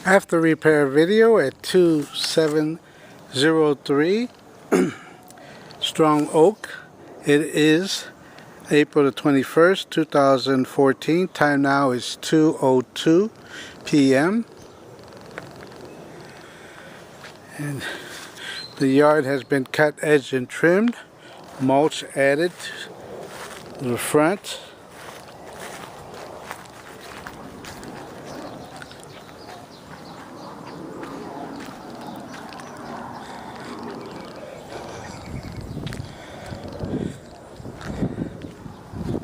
After repair video at 2703 Strong Oak. It is April the 21st, 2014. Time now is 2:02 p.m. And the yard has been cut, edged, and trimmed. Mulch added to the front.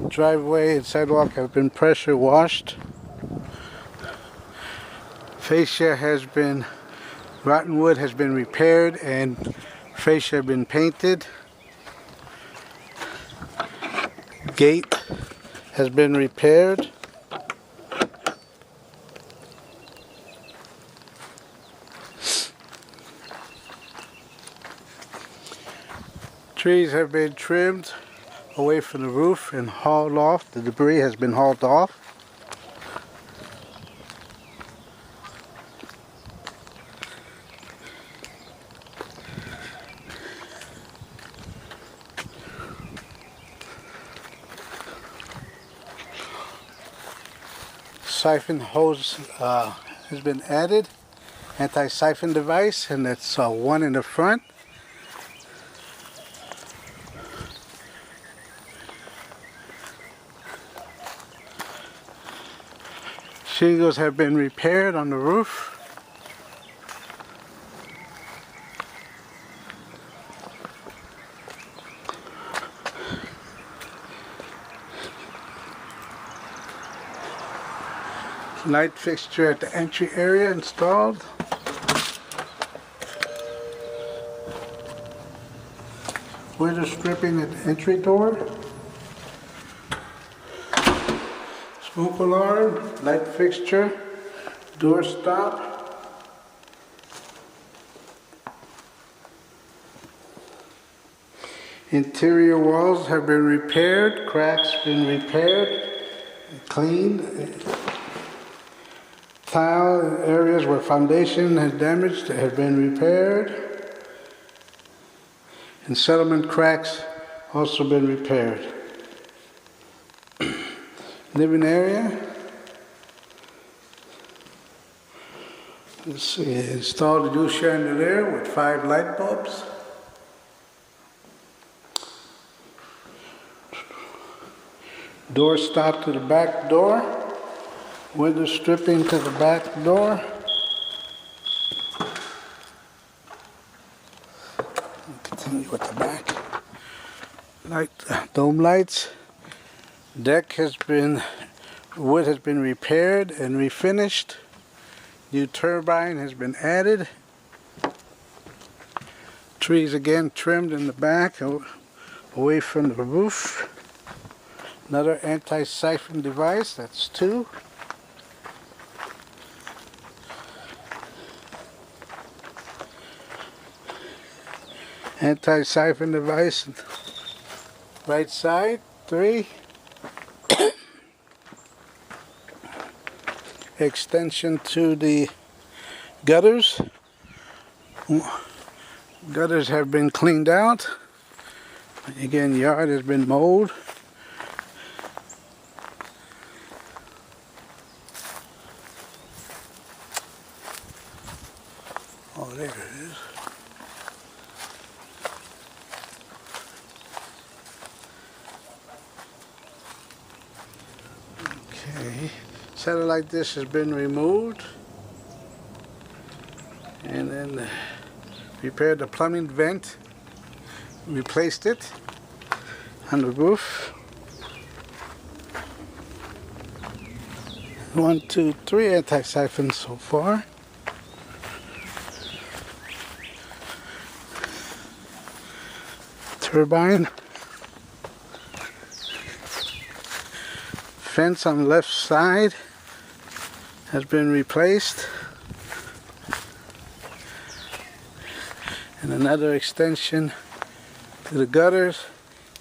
Driveway and sidewalk have been pressure washed. Fascia has been, rotten wood has been repaired and fascia have been painted. Gate has been repaired. Trees have been trimmed away from the roof and hauled off. The debris has been hauled off. Siphon hose has been added. Anti-siphon device, and that's one in the front. Shingles have been repaired on the roof. Light fixture at the entry area installed. Window stripping at the entry door. Smoke alarm, light fixture, door stop. Interior walls have been repaired, cracks been repaired, cleaned. Tile areas where foundation has damaged have been repaired. And settlement cracks also been repaired. Living area. Let's see, installed a new chandelier with 5 light bulbs. Door stop to the back door. Window stripping to the back door. Continue with the back. Dome lights. Deck has been, wood has been repaired and refinished. New turbine has been added. Trees again trimmed in the back away from the roof. Another anti-siphon device, that's 2. Anti-siphon device, right side, 3. Extension to the gutters. Gutters have been cleaned out. Again, yard has been mowed. Oh, there it is. Okay. Satellite dish has been removed, and then repaired the plumbing vent, replaced it on the roof. 1, 2, 3 anti-siphons so far. Turbine. Fence on the left side has been replaced, and another extension to the gutters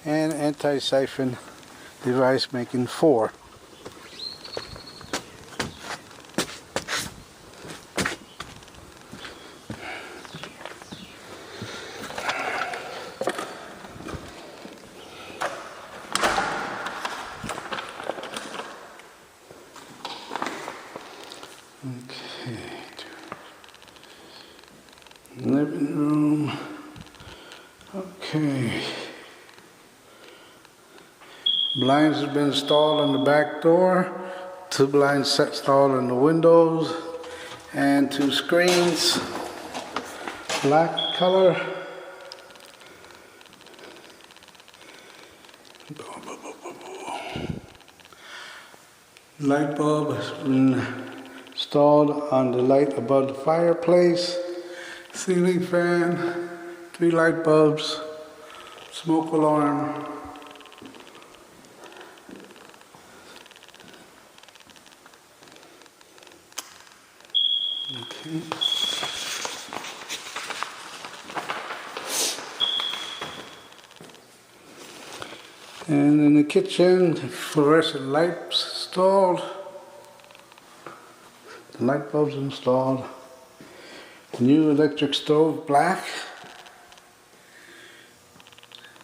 and anti-siphon device, making 4. Okay. Living room. Okay. Blinds have been installed on the back door. 2 blinds installed on the windows. And 2 screens. Black color. Light bulb has been installed on the light above the fireplace. Ceiling fan, 3 light bulbs, smoke alarm. Okay. And in the kitchen, fluorescent lights installed. The light bulbs installed. New electric stove, black.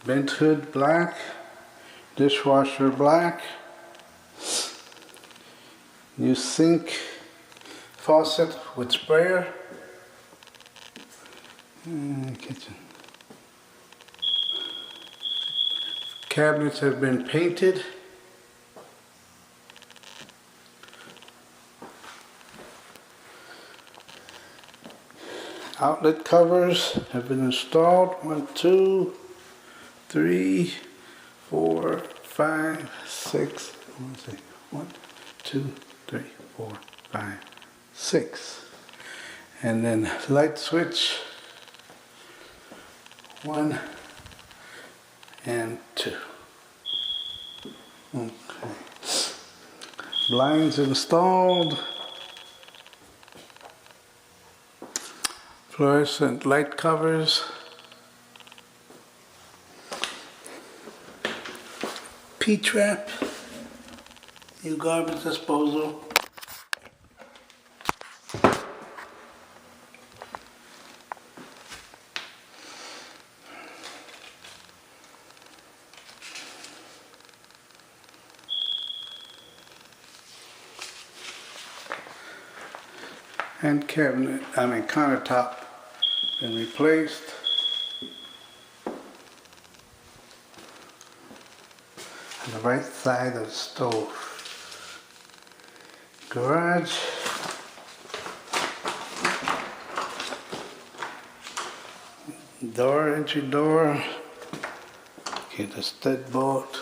Vent hood, black. Dishwasher, black. New sink, faucet with sprayer. And kitchen. Cabinets have been painted. Outlet covers have been installed. 1, 2, 3, 4, 5, 6. 1, 2, 3, 4, 5, 6. And then light switch. 1 and 2. Okay. Blinds installed. Fluorescent light covers. P-trap. New garbage disposal. And countertop been replaced. On the right side of the stove. Garage. Door, entry door. Okay, the deadbolt.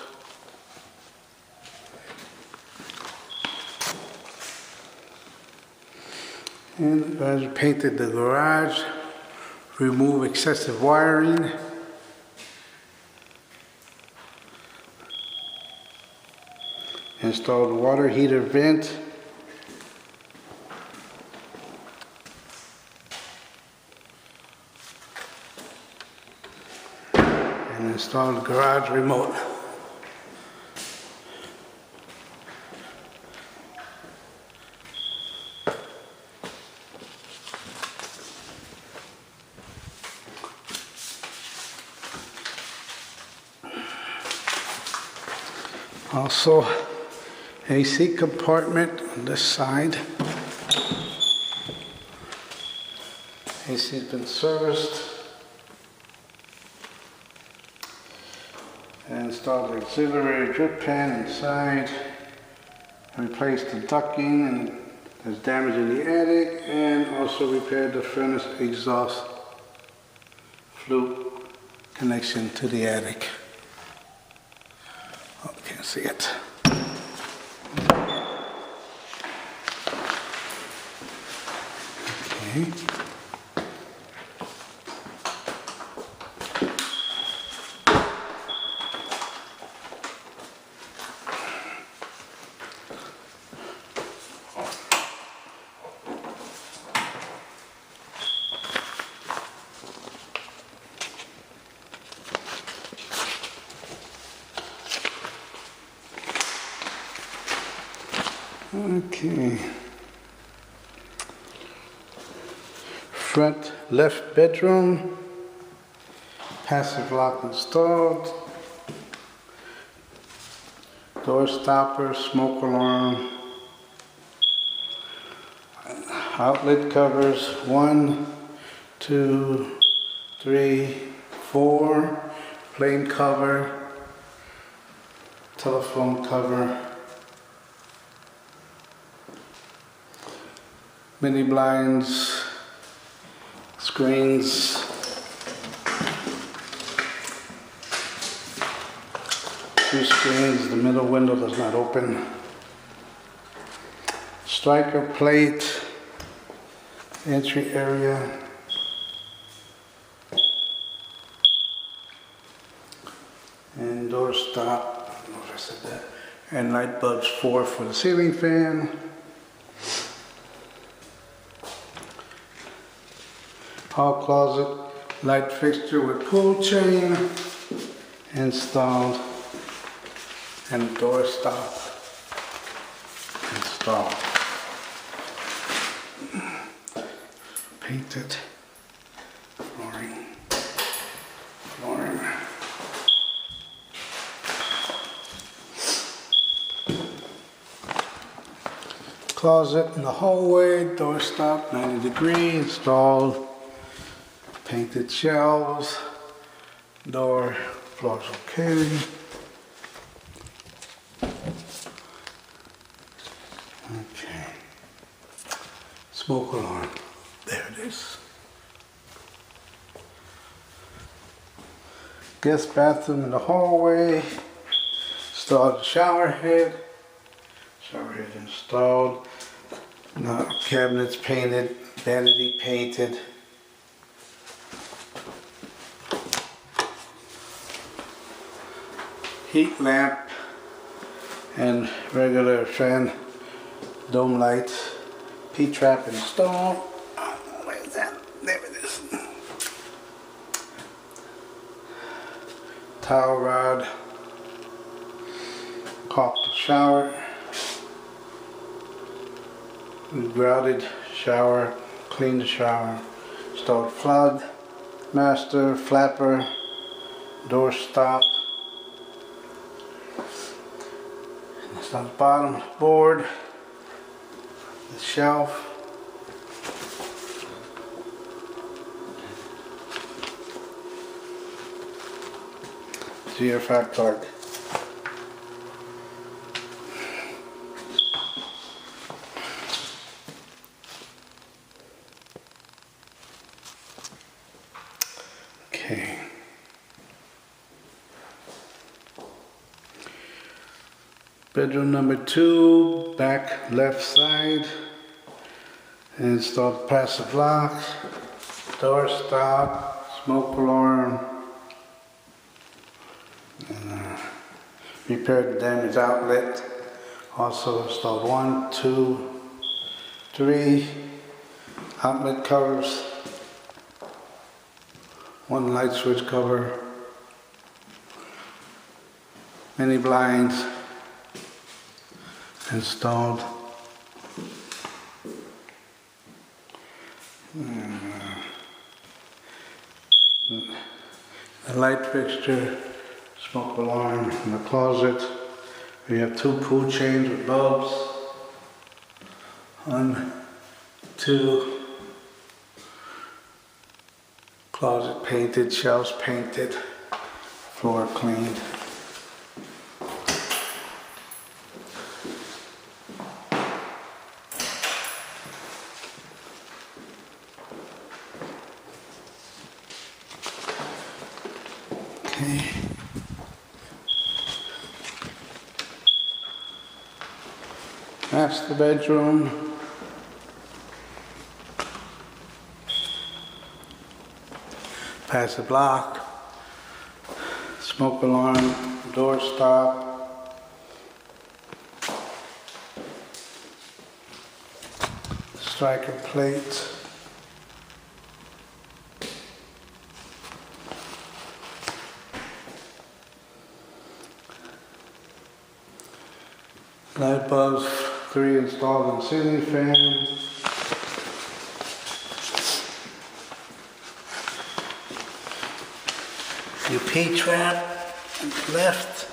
And the guys painted the garage, remove excessive wiring. Installed water heater vent. And installed garage remote. Also, AC compartment on this side. AC has been serviced. And installed auxiliary drip pan inside. Replaced the ducting and there's damage in the attic, and also repaired the furnace exhaust flue connection to the attic. Oh, can't see it. Okay. Okay. Front left bedroom. Passive lock installed. Door stopper, smoke alarm. outlet covers, 1, 2, 3, 4, plain cover, telephone cover, mini blinds, screens, two screens, the middle window does not open, striker plate, entry area, and door stop, I don't know if I said that, and light bulbs 4 for the ceiling fan. Hall closet, light fixture with pull chain installed, and door stop installed. Painted flooring. Closet in the hallway, door stop 90 degree installed. Painted shelves, door, floors okay. Okay. Smoke alarm. There it is. Guest bathroom in the hallway. Installed the shower head. Shower head installed. Now cabinets painted, vanity painted. Heat lamp and regular fan dome lights. P-trap installed. Where's that? There it is. Towel rod. Caulked shower. Grouted shower. Cleaned the shower. Installed flood. Master. Flapper. Door stop. That's on the bottom board. The shelf. GR factoid. Okay. Bedroom number 2, back left side. Installed passive lock, door stop, smoke alarm, and repaired the damaged outlet. Also installed 1, 2, 3 outlet covers, 1 light switch cover, mini blinds installed. The light fixture, smoke alarm in the closet. We have 2 pull chains with bulbs. 1, 2. Closet painted, shelves painted, floor cleaned. Okay. Master bedroom. Passive lock. Smoke alarm. Door stop. Striker plate. Light bulbs, 3 installed in ceiling fan. Your P-trap on the left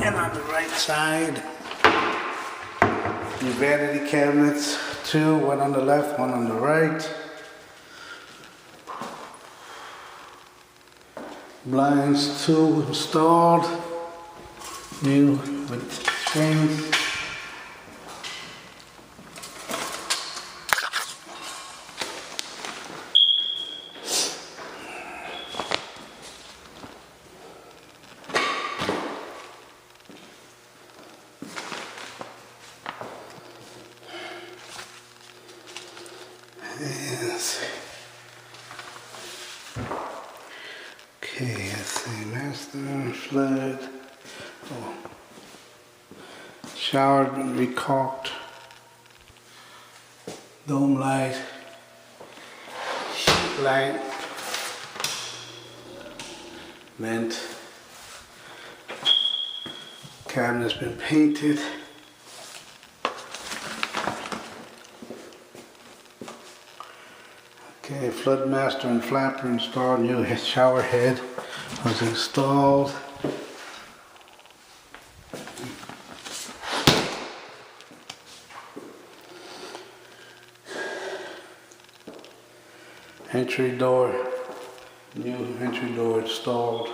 and on the right side. The vanity cabinets, two, one on the left, one on the right. Blinds, two installed, new with screens. Yes. Okay, let's see, master, flood, oh. Shower recaulked, dome light, sheet light, vent, cabinet's been painted. Okay, flood master and flapper installed, new shower head was installed. Entry door, new entry door installed.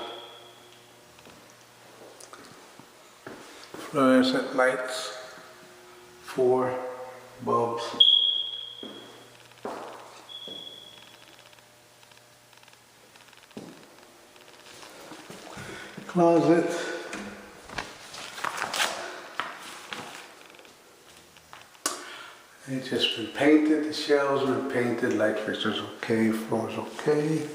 Fluorescent lights, 4 bulbs. Closet. It's just been painted, the shelves been painted, light fixtures okay, floor's okay.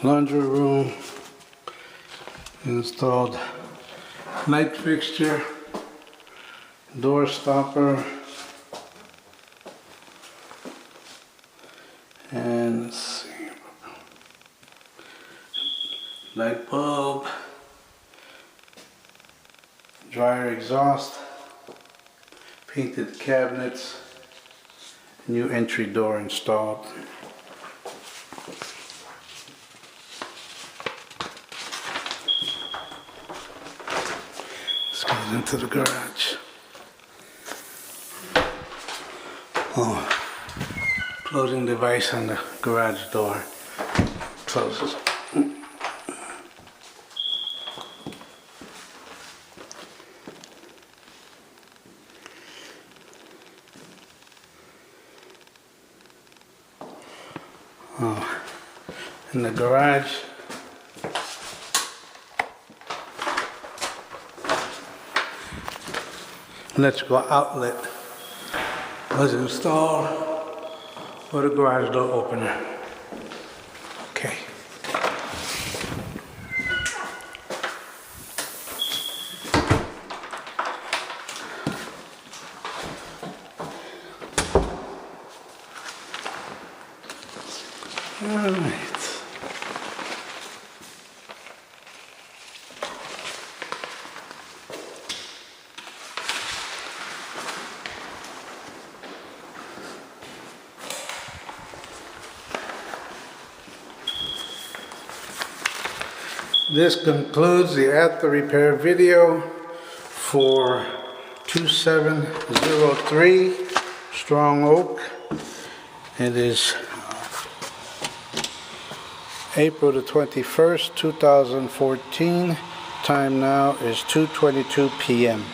Laundry room, installed light fixture, door stopper, and let's see, light bulb, dryer exhaust, painted cabinets, new entry door installed. Goes into the garage. Oh, closing device on the garage door. Closes. Oh, in the garage. Electrical outlet was installed for the garage door opener. Okay. All right. This concludes the after repair video for 2703 Strong Oak. It is April the 21st, 2014. Time now is 2:22 p.m.